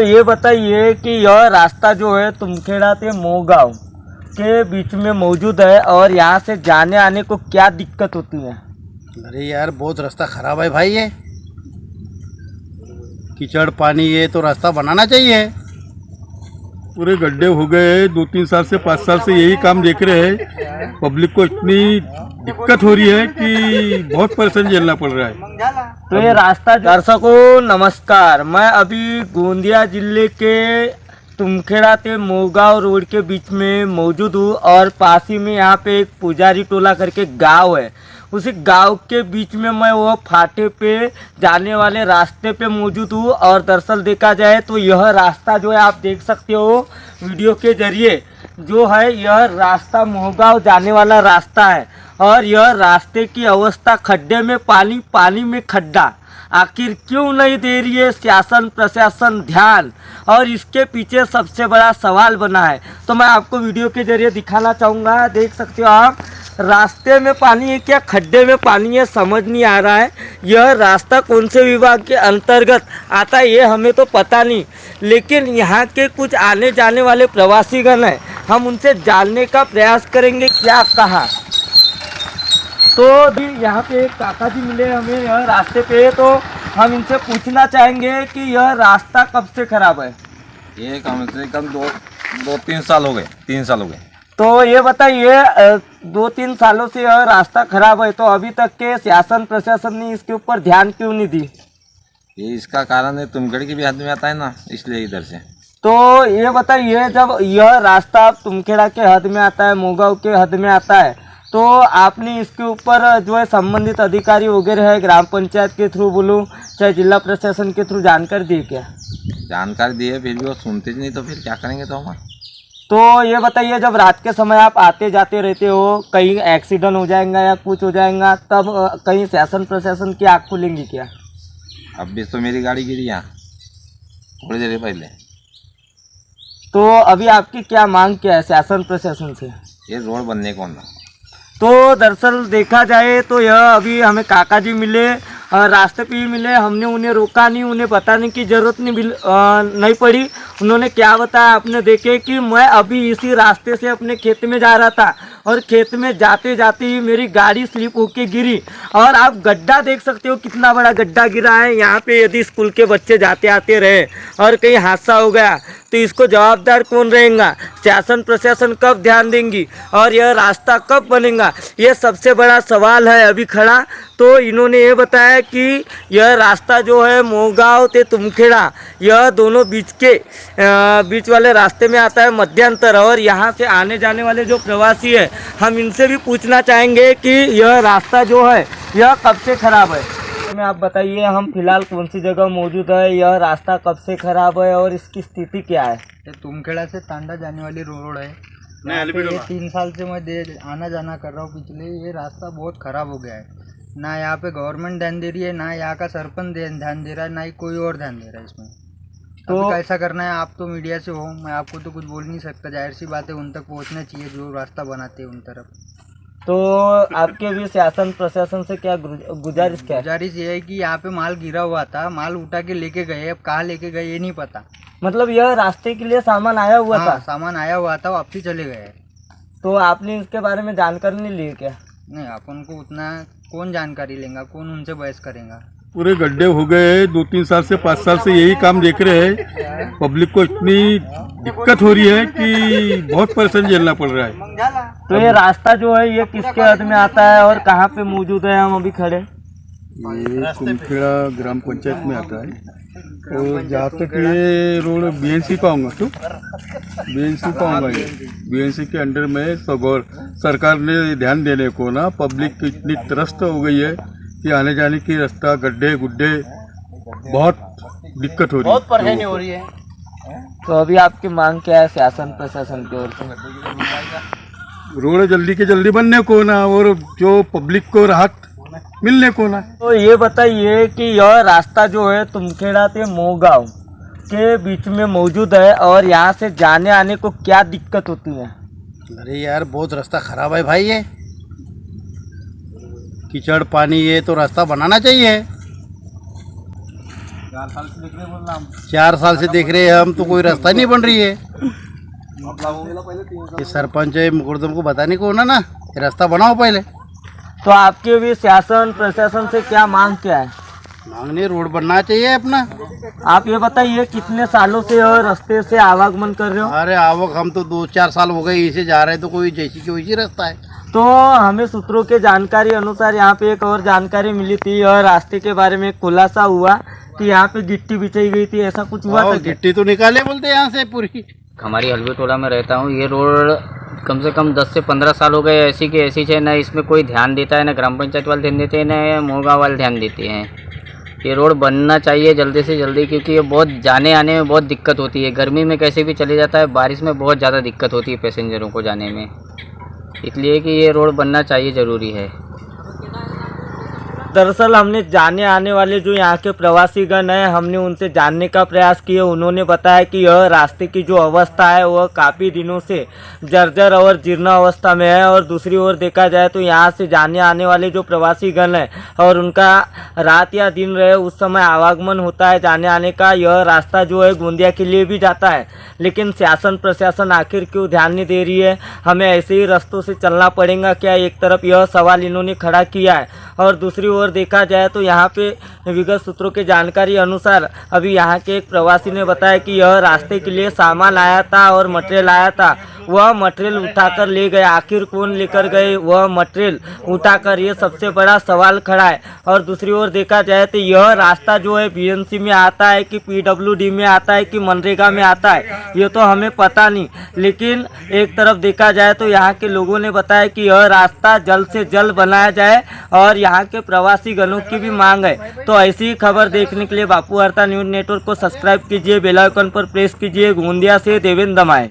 ये बताइए कि यह रास्ता जो है तुमखेड़ा से मोगांव के बीच में मौजूद है और यहाँ से जाने आने को क्या दिक्कत होती है? अरे यार बहुत रास्ता ख़राब है भाई, ये कीचड़ पानी, ये तो रास्ता बनाना चाहिए। पूरे गड्ढे हो गए, 2-3 साल से 5 साल से यही काम देख रहे हैं। पब्लिक को इतनी दिक्कत हो रही है कि बहुत परेशानी झेलना पड़ रहा है। तो ये रास्ता, दर्शकों नमस्कार, मैं अभी गोंदिया जिले के तुमखेड़ा से मोगांव रोड के बीच में मौजूद हूँ और पास ही में यहाँ पे एक पुजारी टोला करके गांव है। उसी गांव के बीच में मैं वो फाटे पे जाने वाले रास्ते पे मौजूद हूँ और दरअसल देखा जाए तो यह रास्ता जो है आप देख सकते हो वीडियो के जरिए, जो है यह रास्ता मोगांव जाने वाला रास्ता है और यह रास्ते की अवस्था खड्डे में पानी, पानी में खड्डा। आखिर क्यों नहीं दे रही है शासन प्रशासन ध्यान, और इसके पीछे सबसे बड़ा सवाल बना है। तो मैं आपको वीडियो के जरिए दिखाना चाहूँगा। देख सकते हो आप, रास्ते में पानी है क्या खड्डे में पानी है समझ नहीं आ रहा है। यह रास्ता कौन से विभाग के अंतर्गत आता है ये हमें तो पता नहीं, लेकिन यहाँ के कुछ आने जाने वाले प्रवासीगण हैं, हम उनसे जानने का प्रयास करेंगे क्या कहा। तो भी यहाँ पे एक काका जी मिले हमें यह रास्ते पे, तो हम इनसे पूछना चाहेंगे कि यह रास्ता कब से खराब है? ये कम से कम 2-3 साल हो गए, 3 साल हो गए। तो ये बताइए 2-3 सालों से यह रास्ता खराब है, तो अभी तक के शासन प्रशासन ने इसके ऊपर ध्यान क्यों नहीं दी? ये इसका कारण है तुमखेड़ की भी हद में आता है ना, इसलिए इधर से। तो ये बताइए जब यह रास्ता तुमखेड़ा के हद में आता है, मोगांव के हद में आता है, तो आपने इसके ऊपर जो है संबंधित अधिकारी वगैरह है, ग्राम पंचायत के थ्रू बोलूँ चाहे जिला प्रशासन के थ्रू जानकारी दी क्या? जानकारी दी है, फिर भी वो सुनते ही नहीं, तो फिर क्या करेंगे तो हम। तो ये बताइए जब रात के समय आप आते जाते रहते हो, कहीं एक्सीडेंट हो जाएगा या कुछ हो जाएगा, तब कहीं शासन प्रशासन की आँख खुलेंगी क्या? अब भी तो मेरी गाड़ी गिरी यहाँ थोड़ी देर पहले। तो अभी आपकी क्या मांग क्या है शासन प्रशासन से? ये रोड बनने को ना। तो दरअसल देखा जाए तो यह अभी हमें काका जी मिले, रास्ते पे ही मिले, हमने उन्हें रोका नहीं, उन्हें बताने की ज़रूरत नहीं पड़ी। उन्होंने क्या बताया आपने देखे कि मैं अभी इसी रास्ते से अपने खेत में जा रहा था और खेत में जाते जाते ही मेरी गाड़ी स्लिप होके गिरी और आप गड्ढा देख सकते हो कितना बड़ा गड्ढा गिरा है। यहाँ पे यदि स्कूल के बच्चे जाते आते रहे और कहीं हादसा हो गया तो इसको जवाबदार कौन रहेगा? शासन प्रशासन कब ध्यान देंगी और यह रास्ता कब बनेगा, ये सबसे बड़ा सवाल है अभी खड़ा। तो इन्होंने ये बताया कि यह रास्ता जो है मोगांव से तुमखेड़ा, यह दोनों बीच वाले रास्ते में आता है मध्यांतर, और यहाँ से आने जाने वाले जो प्रवासी है हम इनसे भी पूछना चाहेंगे कि यह रास्ता जो है यह कब से खराब है। में आप बताइए हम फिलहाल कौन सी जगह मौजूद है, यह रास्ता कब से खराब है और इसकी स्थिति क्या है? ये तुमखेड़ा से तांडा जाने वाली रोड है। ये 3 साल से मैं आना जाना कर रहा हूँ पिछले। ये रास्ता बहुत ख़राब हो गया है, ना यहाँ पे गवर्नमेंट ध्यान दे रही है, ना यहाँ का सरपंच ध्यान दे रहा है, ना ही कोई और ध्यान दे रहा है इसमें। तो कैसा करना है? आप तो मीडिया से हो, मैं आपको तो कुछ बोल नहीं सकता, जाहिर सी बात है उन तक पहुँचना चाहिए जो रास्ता बनाते हैं उन तरफ। तो आपके भी शासन प्रशासन से क्या गुजारिश क्या है? गुजारिश ये है कि यहाँ पे माल गिरा हुआ था, माल उठा के लेके गए, अब कहाँ लेके गए ये नहीं पता। मतलब यह रास्ते के लिए सामान आया हुआ था? सामान आया हुआ था, वापसी चले गए। तो आपने इसके बारे में जानकारी नहीं ली क्या? नहीं, अपन को उतना कौन जानकारी लेगा, कौन उनसे बहस करेगा। पूरे गड्ढे हो गए, 2-3 साल से 5 साल से यही काम देख रहे हैं। पब्लिक को इतनी दिक्कत हो रही है कि बहुत परेशानी झेलना पड़ रहा है। तो ये रास्ता जो है ये किसके हद में आता है और कहाँ पे मौजूद है हम अभी खड़े? ये तुमखेड़ा ग्राम पंचायत में आता है। तो जहाँ तक ये रोड बीएनसी का होगा, तो बीएनसी का होगा, ये बीएनसी के अंडर में सरकार ने ध्यान देने को ना, पब्लिक इतनी त्रस्त हो गई है कि आने जाने की रास्ता गड्ढे गुड्ढे बहुत दिक्कत हो रही है, बहुत परेशानी हो रही है। तो अभी आपकी मांग क्या है शासन प्रशासन की ओर से? रोड जल्दी के जल्दी बनने को ना, और जो पब्लिक को राहत मिलने को ना। तो ये बताइए कि यह रास्ता जो है तुमखेड़ा से मोगांव के बीच में मौजूद है और यहाँ से जाने आने को क्या दिक्कत होती है? अरे यार बहुत रास्ता ख़राब है भाई, ये कीचड़ पानी, ये तो रास्ता बनाना चाहिए। 4 साल से देख रहे हैं हम, तो कोई रास्ता नहीं बन रही है। ये सरपंच है मुकुरदम को बताने को ना ये रास्ता बनाओ पहले। तो आपके भी शासन प्रशासन से क्या मांग क्या है? मांगने रोड बनना चाहिए अपना। आप ये बताइए कितने सालों से और रास्ते से आवागमन कर रहे हो? अरे आवक हम तो 2-4 साल हो गए इसे जा रहे, तो कोई जैसी की वैसी रास्ता है। तो हमें सूत्रों के जानकारी अनुसार यहाँ पे एक और जानकारी मिली थी और रास्ते के बारे में खुलासा हुआ कि यहाँ पे गिट्टी बिछाई गई थी, ऐसा कुछ हुआ था क्या? गिट्टी तो निकाले बोलते यहाँ से पूरी। हमारी हलवे टोला में रहता हूँ। ये रोड कम से कम 10 से 15 साल हो गए ऐसी की ऐसी है, ना इसमें कोई ध्यान देता है, ना ग्राम पंचायत वाले ध्यान देते हैं, ना मोहगांव वाले ध्यान देते हैं। ये रोड बनना चाहिए जल्दी से जल्दी, क्योंकि ये बहुत जाने आने में बहुत दिक्कत होती है। गर्मी में कैसे भी चले जाता है, बारिश में बहुत ज़्यादा दिक्कत होती है पैसेंजरों को जाने में, इसलिए कि ये रोड बनना चाहिए, ज़रूरी है। दरअसल हमने जाने आने वाले जो यहाँ के प्रवासीगण हैं, हमने उनसे जानने का प्रयास किया। उन्होंने बताया कि यह रास्ते की जो अवस्था है वह काफ़ी दिनों से जर्जर और जीर्ण अवस्था में है। और दूसरी ओर देखा जाए तो यहाँ से जाने आने वाले जो प्रवासीगण हैं और उनका रात या दिन रहे उस समय आवागमन होता है जाने आने का, यह रास्ता जो है गोंदिया के लिए भी जाता है। लेकिन शासन प्रशासन आखिर क्यों ध्यान नहीं दे रही है? हमें ऐसे ही रास्तों से चलना पड़ेगा क्या? एक तरफ यह सवाल इन्होंने खड़ा किया है और दूसरी ओर देखा जाए तो यहाँ पे विगत सूत्रों के जानकारी अनुसार अभी यहाँ के एक प्रवासी ने बताया कि यह रास्ते के लिए सामान आया था और मटेरियल आया था, वह मटेरियल उठाकर ले गए। आखिर कौन लेकर गए वह मटेरियल उठाकर, ये सबसे बड़ा सवाल खड़ा है। और दूसरी ओर देखा जाए तो यह रास्ता जो है बीएनसी में आता है कि पीडब्ल्यूडी में आता है कि मनरेगा में आता है, ये तो हमें पता नहीं। लेकिन एक तरफ देखा जाए तो यहाँ के लोगों ने बताया कि यह रास्ता जल्द से जल्द बनाया जाए और यहाँ के प्रवासी गणों की भी मांग है। तो ऐसी ही खबर देखने के लिए बापू वार्ता न्यूज़ नेटवर्क को सब्सक्राइब कीजिए, बेल आइकन पर प्रेस कीजिए। गोंदिया से देवेंद्र दमाए।